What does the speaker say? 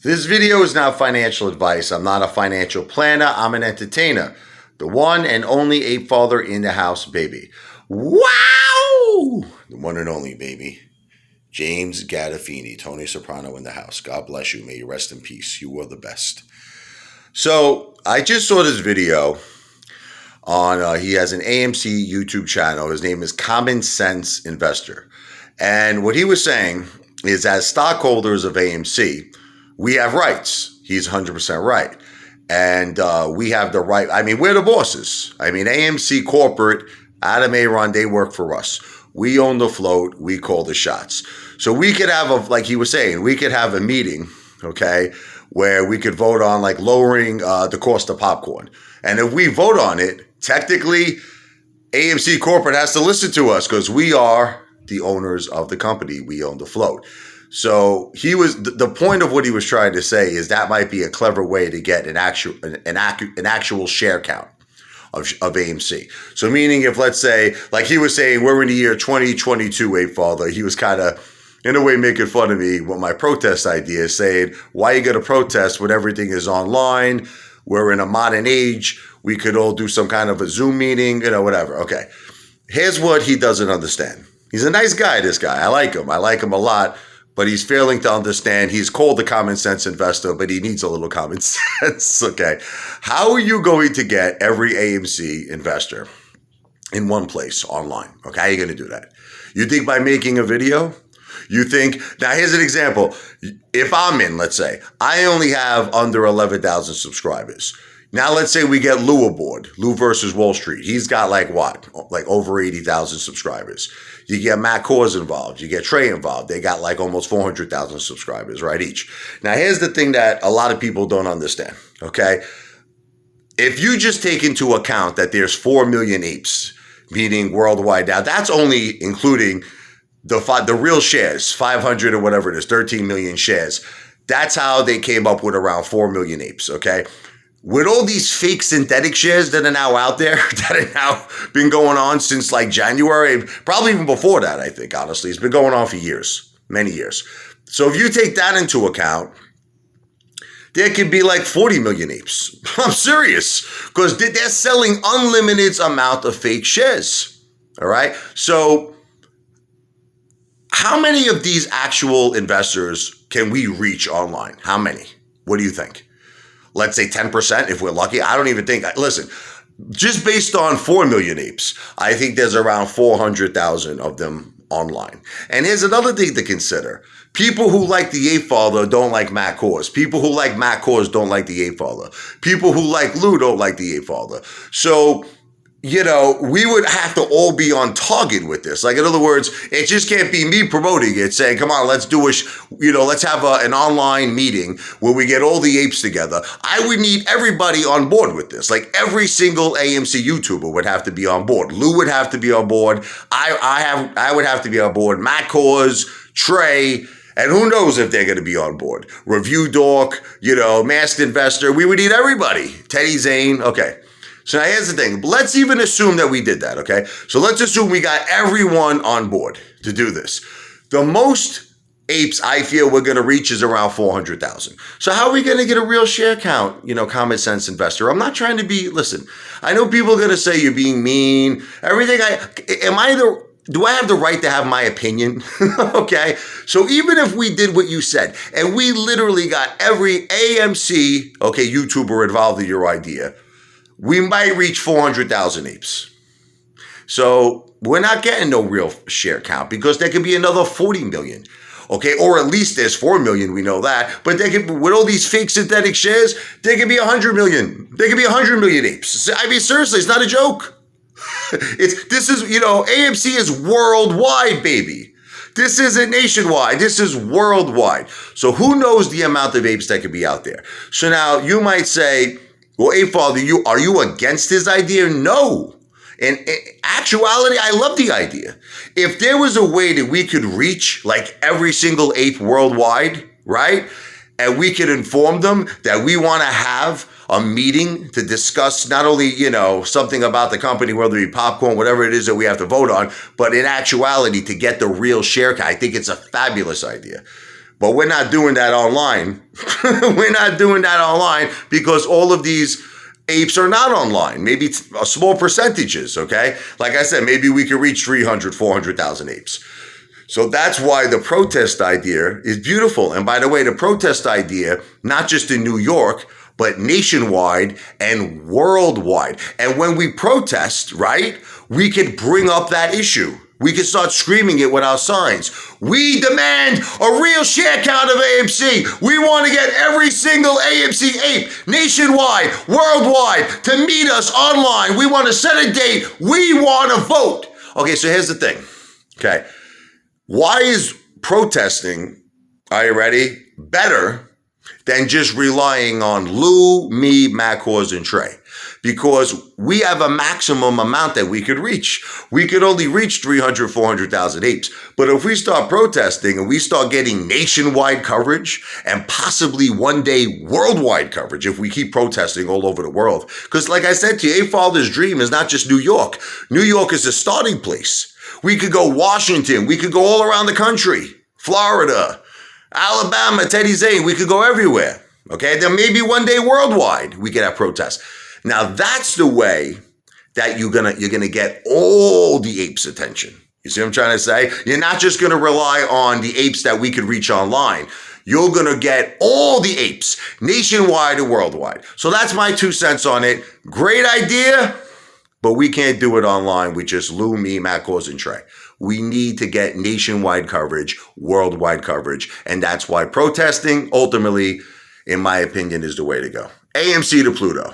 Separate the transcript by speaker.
Speaker 1: This video is not financial advice. I'm not a financial planner. I'm an entertainer. The one and only Apefather in the house, baby. Wow! The one and only, baby. James Gandolfini, Tony Soprano in the house. God bless you. May you rest in peace. You were the best. So I just saw this video on, he has an AMC YouTube channel. His name is Common Sense Investor. And what he was saying is, as stockholders of AMC, we have rights. He's 100% right. And we have the right. I mean, we're the bosses. I mean, AMC corporate, Adam Aaron, they work for us. We own the float. We call the shots. So we could have, like he was saying, we could have a meeting, okay, where we could vote on like lowering the cost of popcorn. And if we vote on it, technically, AMC corporate has to listen to us because we are the owners of the company. We own the float. So the point of what he was trying to say is that might be a clever way to get an actual share count of AMC. So meaning if, let's say, like he was saying, we're in the year 2022, Apefather, he was kind of, in a way, making fun of me with my protest idea, saying, why are you going to protest when everything is online? We're in a modern age. We could all do some kind of a Zoom meeting, whatever. Okay. Here's what he doesn't understand. He's a nice guy, this guy. I like him. I like him a lot. But he's failing to understand. He's called the common sense investor, but he needs a little common sense, okay? How are you going to get every AMC investor in one place online? Okay, how are you going to do that? You think by making a video? You think, now here's an example. If I'm in, let's say, I only have under 11,000 subscribers. Now let's say we get Lou aboard, Lou versus Wall Street. He's got like what? Like over 80,000 subscribers. You get Matt Kors involved. You get Trey involved. They got like almost 400,000 subscribers, right, each. Now here's the thing that a lot of people don't understand, okay? If you just take into account that there's 4 million apes, meaning worldwide now, that's only including the real shares, 500 or whatever it is, 13 million shares. That's how they came up with around 4 million apes, okay? With all these fake synthetic shares that are now out there, that have now been going on since like January, probably even before that, I think, honestly. It's been going on for years, many years. So if you take that into account, there could be like 40 million apes. I'm serious, because they're selling unlimited amount of fake shares, all right? So how many of these actual investors can we reach online? How many? What do you think? Let's say 10% if we're lucky. I don't even think, listen, just based on 4 million apes, I think there's around 400,000 of them online. And here's another thing to consider. People who like the Apefather don't like Matt Kors. People who like Matt Kors don't like the Apefather. People who like Lou don't like the Apefather. So, we would have to all be on target with this. Like, in other words, it just can't be me promoting it, saying, come on, let's do let's have an online meeting where we get all the apes together. I would need everybody on board with this. Like, every single AMC YouTuber would have to be on board. Lou would have to be on board. I would have to be on board. Matt Kors, Trey, and who knows if they're going to be on board. Review Dork, Masked Investor. We would need everybody. Teddy Zane. Okay. So now here's the thing. Let's even assume that we did that, okay? So let's assume we got everyone on board to do this. The most apes I feel we're going to reach is around 400,000. So how are we going to get a real share count, common sense investor? I'm not trying to listen, I know people are going to say you're being mean. Do I have the right to have my opinion? Okay. So even if we did what you said and we literally got every AMC, YouTuber involved in your idea, we might reach 400,000 apes. So we're not getting no real share count because there could be another 40 million. Okay, or at least there's 4 million, we know that. But with all these fake synthetic shares, there could be 100 million. There could be 100 million apes. I mean, seriously, it's not a joke. AMC is worldwide, baby. This isn't nationwide. This is worldwide. So who knows the amount of apes that could be out there? So now you might say, well, Apefather, are you against his idea? No. In actuality, I love the idea. If there was a way that we could reach like every single ape worldwide, right? And we could inform them that we want to have a meeting to discuss not only, something about the company, whether it be popcorn, whatever it is that we have to vote on, but in actuality to get the real share count. I think it's a fabulous idea. But we're not doing that online. We're not doing that online because all of these apes are not online. Maybe small percentages, okay? Like I said, maybe we could reach 300, 400,000 apes. So that's why the protest idea is beautiful. And by the way, the protest idea, not just in New York, but nationwide and worldwide. And when we protest, right, we could bring up that issue. We can start screaming it with our signs. We demand a real share count of AMC. We want to get every single AMC ape nationwide, worldwide, to meet us online. We want to set a date. We want to vote. Okay, so here's the thing. Okay, why is protesting, are you ready, better than just relying on Lou, me, Matt, Cause, and Trey? Because we have a maximum amount that we could reach. We could only reach 300, 400,000 apes. But if we start protesting and we start getting nationwide coverage and possibly one day worldwide coverage if we keep protesting all over the world. Because like I said to you, Apefather's dream is not just New York. New York is a starting place. We could go Washington. We could go all around the country. Florida, Alabama, Teddy Zane. We could go everywhere. Okay, then maybe one day worldwide we could have protests. Now that's the way that you're gonna get all the apes' attention. You see what I'm trying to say? You're not just gonna rely on the apes that we could reach online. You're gonna get all the apes nationwide and worldwide. So that's my 2 cents on it. Great idea, but we can't do it online with just Lou, me, Matt, Cause, and Trey. We need to get nationwide coverage, worldwide coverage, and that's why protesting ultimately, in my opinion, is the way to go. AMC to Pluto.